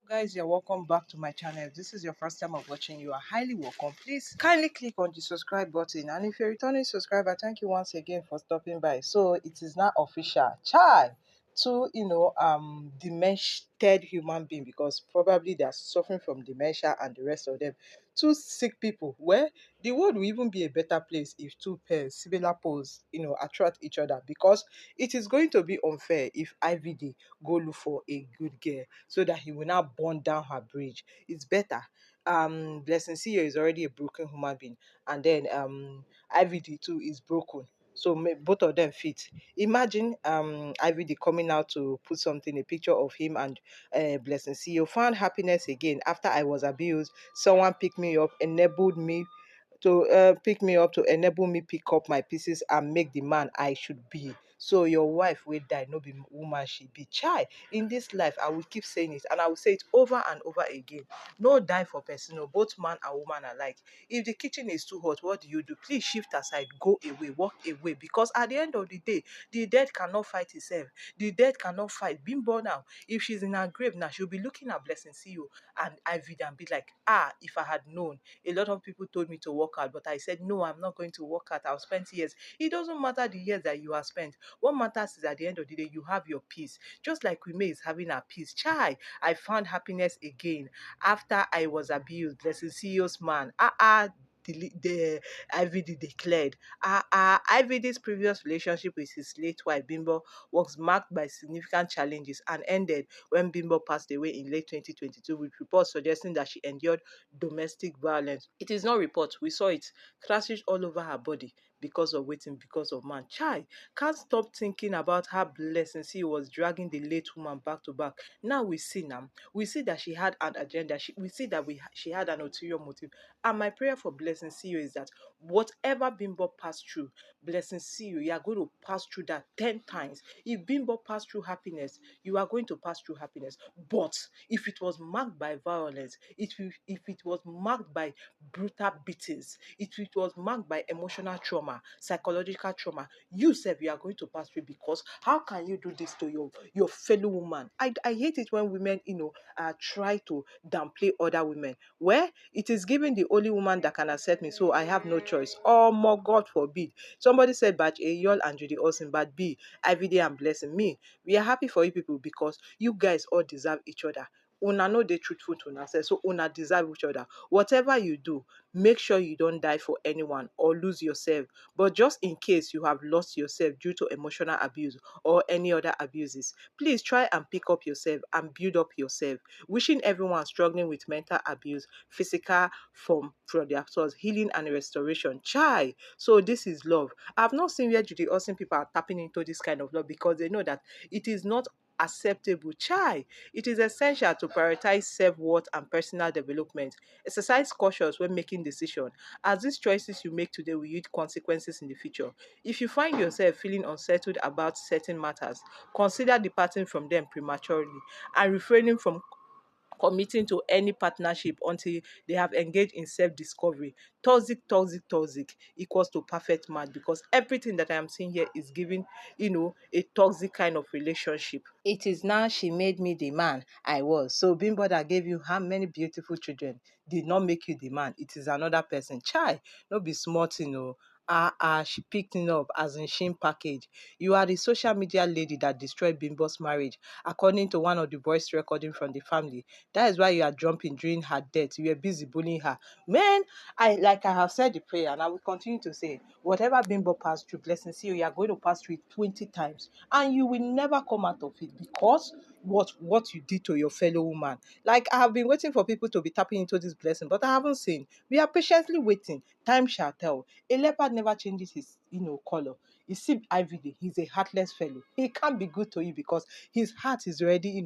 Guys, you're welcome back to my channel. If this is your first time of watching, you are highly welcome. Please kindly click on the subscribe button, and if you're a returning subscriber, thank you once again for stopping by. So it is now official. Chai, to demented human being, because probably they are suffering from dementia and the rest of them, two sick people, where the world will even be a better place if two pairs similar poles attract each other, because it is going to be unfair if IVD go look for a good girl so that he will not burn down her bridge. It's better. Blessing CEO is already a broken human being, and then IVD too is broken. So both of them fit. Imagine IVD coming out to put something, a picture of him and Blessing CEO. Found happiness again after I was abused. Someone picked me up, enabled me to pick me up, to enable me pick up my pieces and make the man I should be. So your wife will die, no be woman she be. Chai, in this life, I will keep saying it, and I will say it over and over again. No die for person, no, both man and woman alike. If the kitchen is too hot, what do? Please shift aside, go away, walk away, because at the end of the day, the dead cannot fight itself. The dead cannot fight. Bimbo now, if she's in her grave now, she'll be looking at Blessing CEO and IVD and be like, if I had known. A lot of people told me to work out, but I said, no, I'm not going to work out. I'll spend years. It doesn't matter the years that you have spent. What matters is at the end of the day, you have your peace. Just like May is having her peace. Chai, I found happiness again after I was abused. Blessing CEO's man. The IVD declared. IVD's previous relationship with his late wife Bimbo was marked by significant challenges and ended when Bimbo passed away in late 2022, with reports suggesting that she endured domestic violence. It is not report, we saw it. Crashes all over her body because of waiting, because of man. Chai, can't stop thinking about her Blessing. She was dragging the late woman back to back. Now we see that she had an agenda. We see that she had an ulterior motive. And my prayer for Blessing CEO is that whatever Bimbo passed through, Blessing CEO, you are going to pass through that 10 times. If Bimbo passed through happiness, you are going to pass through happiness. But if it was marked by violence, if it was marked by brutal beatings, if it was marked by emotional trauma, psychological trauma, you said you are going to pass through, because how can you do this to your fellow woman? I hate it when women, try to downplay other women. Where it is given the only woman that can accept me, so I have no choice. Oh more God forbid. Somebody said batch A, y'all and Judy Olsen, but B, IVD and Blessing. Me, we are happy for you people because you guys all deserve each other. Una know the truthful to una self, so una deserve each other. Whatever you do, make sure you don't die for anyone or lose yourself. But just in case you have lost yourself due to emotional abuse or any other abuses, please try and pick up yourself and build up yourself. Wishing everyone struggling with mental abuse, physical from their source, healing and restoration. Chai. So this is love. I've not seen where Judy Austin people are tapping into this kind of love, because they know that it is not acceptable. Chai. It is essential to prioritize self-worth and personal development. Exercise cautious when making decisions, as these choices you make today will yield consequences in the future. If you find yourself feeling unsettled about certain matters, consider departing from them prematurely and refraining from committing to any partnership until they have engaged in self-discovery. Toxic equals to perfect match, because everything that I am seeing here is giving, a toxic kind of relationship. It is now she made me the man I was. So Bimbo that gave you how many beautiful children did not make you the man. It is another person. Chai, no be smart, she picked it up as in Shin package. You are the social media lady that destroyed Bimbo's marriage, according to one of the voice recording from the family. That is why you are jumping during her death. You were busy bullying her. Man, I have said the prayer, and I will continue to say, whatever Bimbo passed through, Blessing, see you are going to pass through it 20 times, and you will never come out of it, because what you did to your fellow woman. Like, I have been waiting for people to be tapping into this blessing, but I haven't seen. We are patiently waiting. Time shall tell. A leopard never changes his color. You see IVD, he's a heartless fellow. He can't be good to you because his heart is already,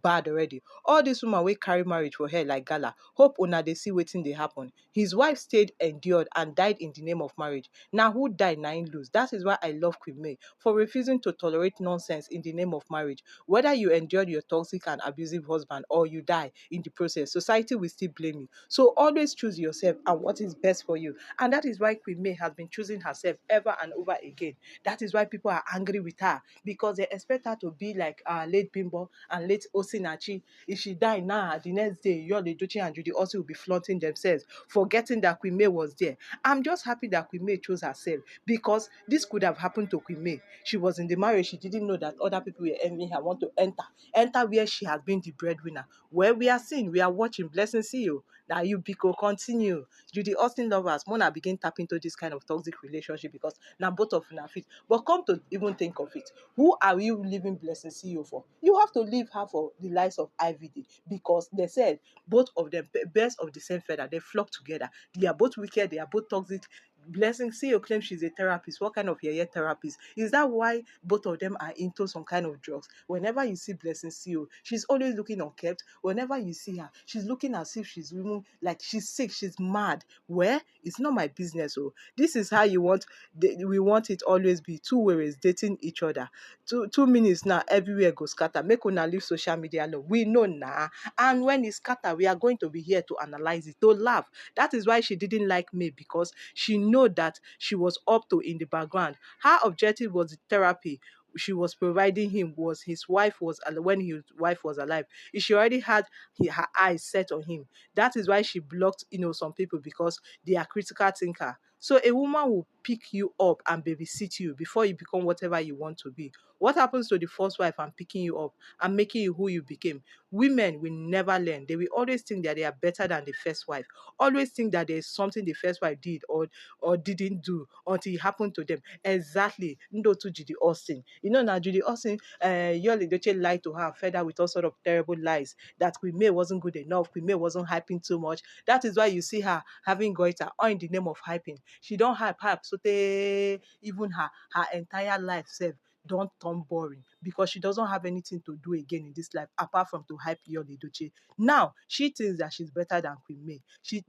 bad already. All these women wey carry marriage for hair like gala, hope una dey see wetin dey happen. His wife stayed, endured, and died in the name of marriage. Now who died, na him lose. That is why I love Queen May for refusing to tolerate nonsense in the name of marriage. Whether you endured your toxic and abusive husband or you die in the process, society will still blame you. So always choose yourself and what is best for you. And that is why Queen May has been choosing herself ever and over again. That is why people are angry with her, because they expect her to be like late Bimbo and late Osinachi. If she die now, the next day, Yul Edochie and Judy also will be flaunting themselves, forgetting that Queen May was there. I'm just happy that Queen May chose herself, because this could have happened to Queen May. She was in the marriage. She didn't know that other people were envying her, want to enter where she has been the breadwinner. Where we are seeing, we are watching. Blessing, see you. Now you Biko continue. Judy Austin lovers, Mona begin tap into this kind of toxic relationship, because now both of them are fit. But come to even think of it, who are you leaving Blessing CEO for? You have to leave her for the likes of IVD, because they said both of them, best of the same feather, they flock together. They are both wicked, they are both toxic. Blessing CEO claims she's a therapist. What kind of therapist? Is that why both of them are into some kind of drugs? Whenever you see Blessing CEO, she's always looking unkept. Whenever you see her, she's looking as if she's even like she's sick, she's mad. Where? It's not my business. Oh, this is how you want. We want it always be two ways dating each other. 2 minutes now, everywhere goes scatter. Make una leave social media alone. We know now. And when it's scatter, we are going to be here to analyze it, to laugh. That is why she didn't like me, because she know that she was up to in the background. Her objective was the therapy she was providing him, was his wife was when his wife was alive. She already had her eyes set on him. That is why she blocked, some people, because they are critical thinker. So a woman will pick you up and babysit you before you become whatever you want to be. What happens to the first wife and picking you up and making you who you became? Women will never learn. They will always think that they are better than the first wife. Always think that there is something the first wife did or didn't do until it happened to them. Exactly. Ndo to Judy Austin. Now Judy Austin, Yul Edochie lied to her, fed her with all sort of terrible lies that Queen May wasn't good enough, Queen May wasn't hyping too much. That is why you see her having goiter all in the name of hyping. She don't hype, so even her entire life self don't turn boring, because she doesn't have anything to do again in this life apart from to hype Yul Edochie. Now she thinks that she's better than Queen May.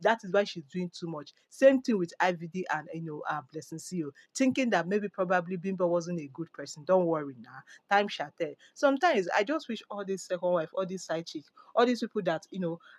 That is why she's doing too much. Same thing with IVD and Blessing CEO, thinking that maybe probably Bimbo wasn't a good person. Don't worry now, time shall tell. Sometimes I just wish all these second wife, all these side chicks, all these people that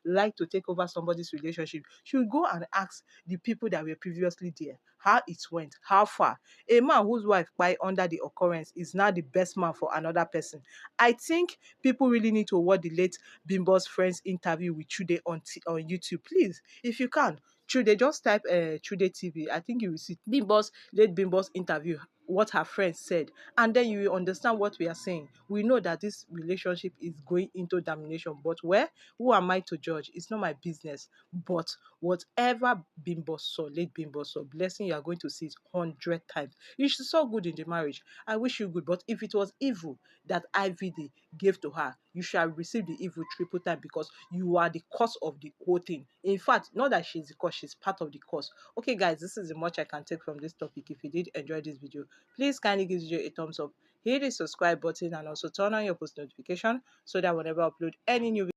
like to take over somebody's relationship should go and ask the people that were previously there how it went, how far. A man whose wife died under the occurrence is now the best man for another person. I think people really need to watch the late Bimbo's friend's interview with Chude on YouTube. Please, if you can, Chude, just type Chude TV. I think you will see late Bimbo's interview, what her friend said, and then you will understand what we are saying. We know that this relationship is going into domination, but who am I to judge? It's not my business. But whatever late Bimbo saw, Blessing, you are going to see it 100 times. You should so good in the marriage. I wish you good. But if it was evil that IVD gave to her, you shall receive the evil triple time, because you are the cause of the whole thing. In fact, not that she's the cause, she's part of the cause. Okay, guys, this is the much I can take from this topic. If you did enjoy this video, please kindly give this video a thumbs up. Hit the subscribe button and also turn on your post notification, so that whenever I upload any new video,